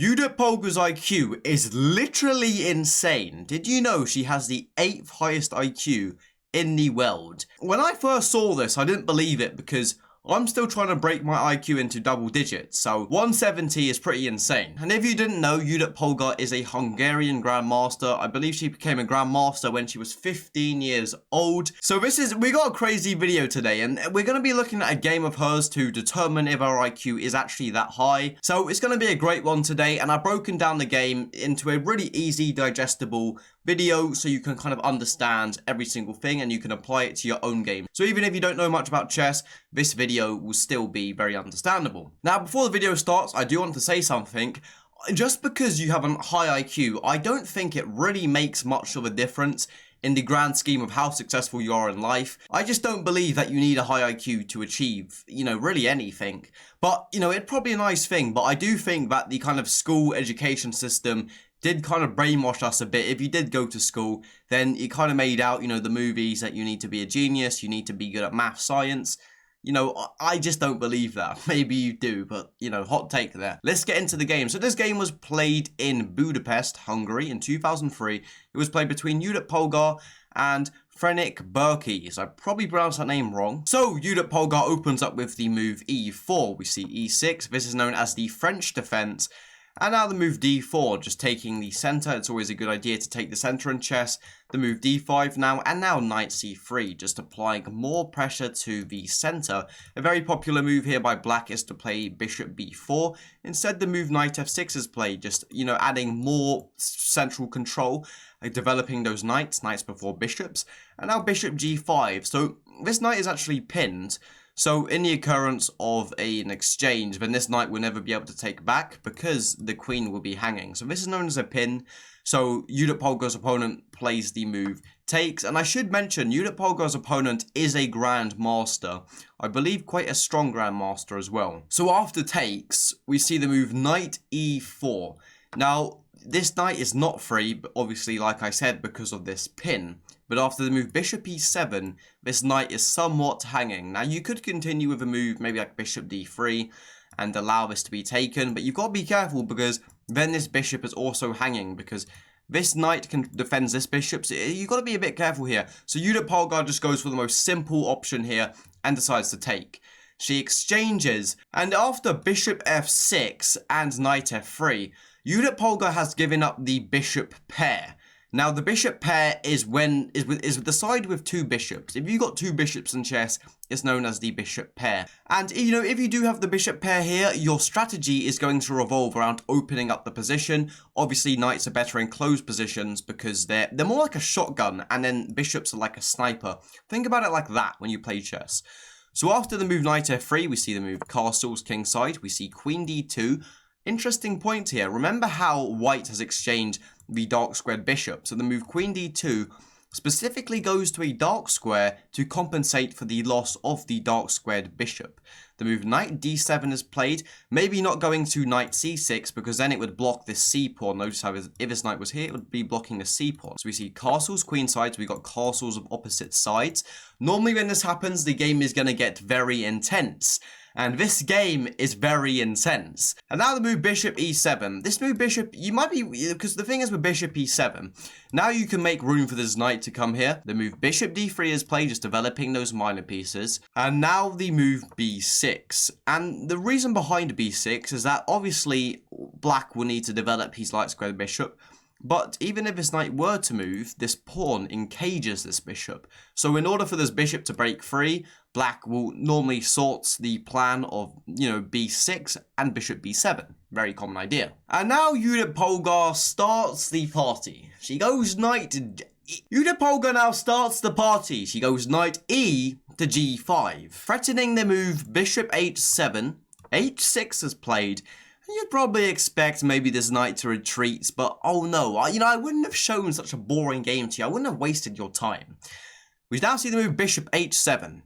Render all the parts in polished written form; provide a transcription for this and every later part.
Judith Polgar's IQ is literally insane. Did you know she has the 8th highest IQ in the world? When I first saw this, I didn't believe it because I'm still trying to break my IQ into double digits, so 170 is pretty insane. And if you didn't know, Judith Polgar is a Hungarian Grandmaster. I believe she became a Grandmaster when she was 15 years old. So we got a crazy video today, and we're going to be looking at a game of hers to determine if our IQ is actually that high. So it's going to be a great one today, and I've broken down the game into a really easy, digestible video so you can kind of understand every single thing and you can apply it to your own game. So even if you don't know much about chess, this video will still be very understandable. Now, before the video starts, I do want to say something. Just because you have a high IQ, I don't think it really makes much of a difference in the grand scheme of how successful you are in life. I just don't believe that you need a high IQ to achieve, really anything. But, it's probably a nice thing, but I do think that the kind of school education system did kind of brainwash us a bit. If you did go to school, then it kind of made out, the movies that you need to be a genius, you need to be good at math, science. I just don't believe that. Maybe you do, but, hot take there. Let's get into the game. So this game was played in Budapest, Hungary in 2003. It was played between Judith Polgar and Ferenc Berkes. I probably pronounced that name wrong. So Judith Polgar opens up with the move e4. We see e6. This is known as the French defense. And now the move d4, just taking the center. It's always a good idea to take the center in chess. The move d5 now, and now knight c3, just applying more pressure to the center. A very popular move here by black is to play bishop b4. Instead, the move knight f6 is played, just, adding more central control, developing those knights before bishops. And now bishop g5. So this knight is actually pinned. So in the occurrence of an exchange, then this knight will never be able to take back because the queen will be hanging. So this is known as a pin. So Judith Polgar's opponent plays the move takes. And I should mention, Judith Polgar's opponent is a grandmaster. I believe quite a strong grandmaster as well. So after takes, we see the move knight e4. Now, this knight is not free, but obviously, like I said, because of this pin. But after the move bishop e7, this knight is somewhat hanging. Now, you could continue with a move maybe like bishop d3 and allow this to be taken. But you've got to be careful because then this bishop is also hanging because this knight can defend this bishop. So you've got to be a bit careful here. So Judith Polgar just goes for the most simple option here and decides to take. She exchanges, and after bishop f6 and knight f3, Judith Polgar has given up the bishop pair. Now, the bishop pair is the side with two bishops. If you've got two bishops in chess, it's known as the bishop pair. And, if you do have the bishop pair here, your strategy is going to revolve around opening up the position. Obviously, knights are better in closed positions because they're more like a shotgun, and then bishops are like a sniper. Think about it like that when you play chess. So after the move knight f3, we see the move castles kingside. We see queen d2. Interesting point here. Remember how white has exchanged the dark squared bishop. So the move queen d2 specifically goes to a dark square to compensate for the loss of the dark squared bishop. The move knight d7 is played, maybe not going to knight c6 because then it would block this c pawn. Notice how if this knight was here, it would be blocking the c pawn. So we see castles queenside, so we got castles of opposite sides. Normally when this happens, the game is going to get very intense. And this game is very intense. And now the move bishop e7. This move bishop, you might be, because the thing is with bishop e7, now you can make room for this knight to come here. The move bishop d3 is played, just developing those minor pieces. And now the move b6. And the reason behind b6 is that obviously black will need to develop his light squared bishop. But even if this knight were to move, this pawn encages this bishop. So in order for this bishop to break free, black will normally sort the plan of, b6 and bishop b7. Very common idea. And now Judith Polgar starts the party. She goes Judith Polgar now starts the party. She goes knight e to g5, threatening the move bishop h7. h6 is played. You'd probably expect maybe this knight to retreat, but oh no, I wouldn't have shown such a boring game to you. I wouldn't have wasted your time. We now see the move bishop h7.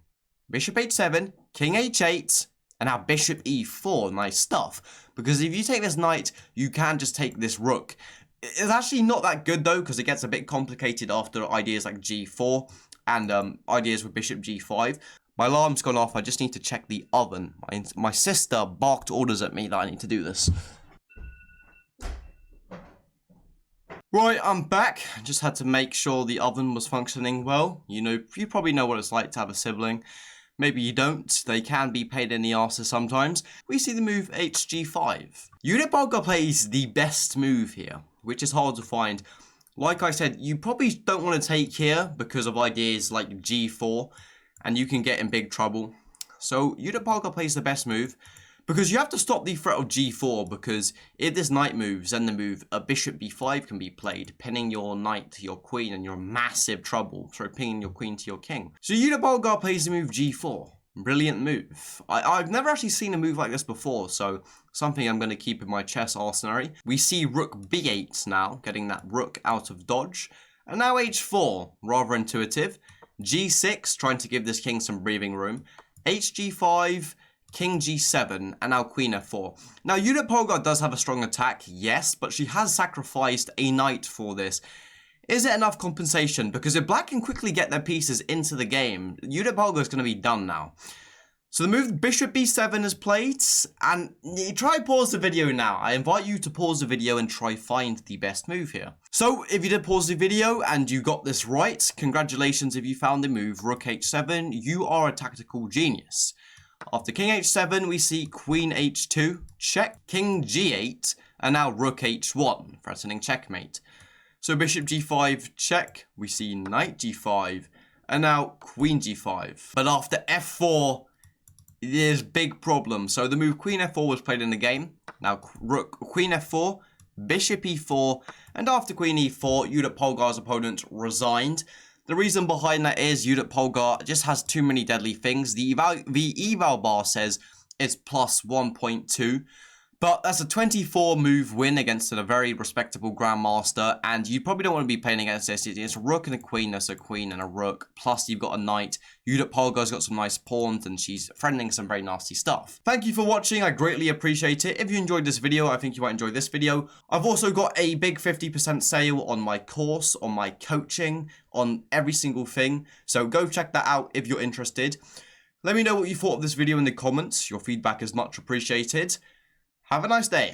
Bishop h7, king h8, and now bishop e4. Nice stuff. Because if you take this knight, you can just take this rook. It's actually not that good though, because it gets a bit complicated after ideas like g4 and ideas with bishop g5. My alarm's gone off. I just need to check the oven. My sister barked orders at me that I need to do this. Right, I'm back. Just had to make sure the oven was functioning well. You probably know what it's like to have a sibling. Maybe you don't. They can be paid in the arses sometimes. We see the move HG5. Judith Polgar plays the best move here, which is hard to find. Like I said, you probably don't want to take here because of ideas like G4, and you can get in big trouble. So Judith Polgar plays the best move. Because you have to stop the threat of G4, because if this knight moves, then the move bishop B5 can be played, pinning your knight to your queen, and you're in massive trouble. Sorry, pinning your queen to your king. So Judith Polgar plays the move G4. Brilliant move. I've never actually seen a move like this before, so something I'm going to keep in my chess arsenal. We see Rook B8 now, getting that rook out of dodge. And now H4, rather intuitive. G6, trying to give this king some breathing room. HG5... King G7, and now Queen F4. Now, Judith Polgar does have a strong attack, yes, but she has sacrificed a knight for this. Is it enough compensation? Because if Black can quickly get their pieces into the game, Judith Polgar is going to be done now. So the move Bishop B7 is played, and you try pause the video now. I invite you to pause the video and try find the best move here. So if you did pause the video and you got this right, congratulations if you found the move Rook H7, you are a tactical genius. After King H7, we see Queen H2, check, King G8, and now Rook H1, threatening checkmate. So Bishop G5, check, we see Knight G5, and now Queen G5. But after F4, there's big problem. So the move Queen F4 was played in the game. Now Queen F4, Bishop E4, and after Queen E4, Judith Polgar's opponent resigned. The reason behind that is Judith Polgar just has too many deadly things. The eval bar says it's plus 1.2. But that's a 24 move win against a very respectable grandmaster, and you probably don't want to be playing against this. It's a rook and a queen, that's a queen and a rook, plus you've got a knight. Judith Polgar's got some nice pawns, and she's threatening some very nasty stuff. Thank you for watching, I greatly appreciate it. If you enjoyed this video, I think you might enjoy this video. I've also got a big 50% sale on my course, on my coaching, on every single thing, so go check that out if you're interested. Let me know what you thought of this video in the comments. Your feedback is much appreciated. Have a nice day.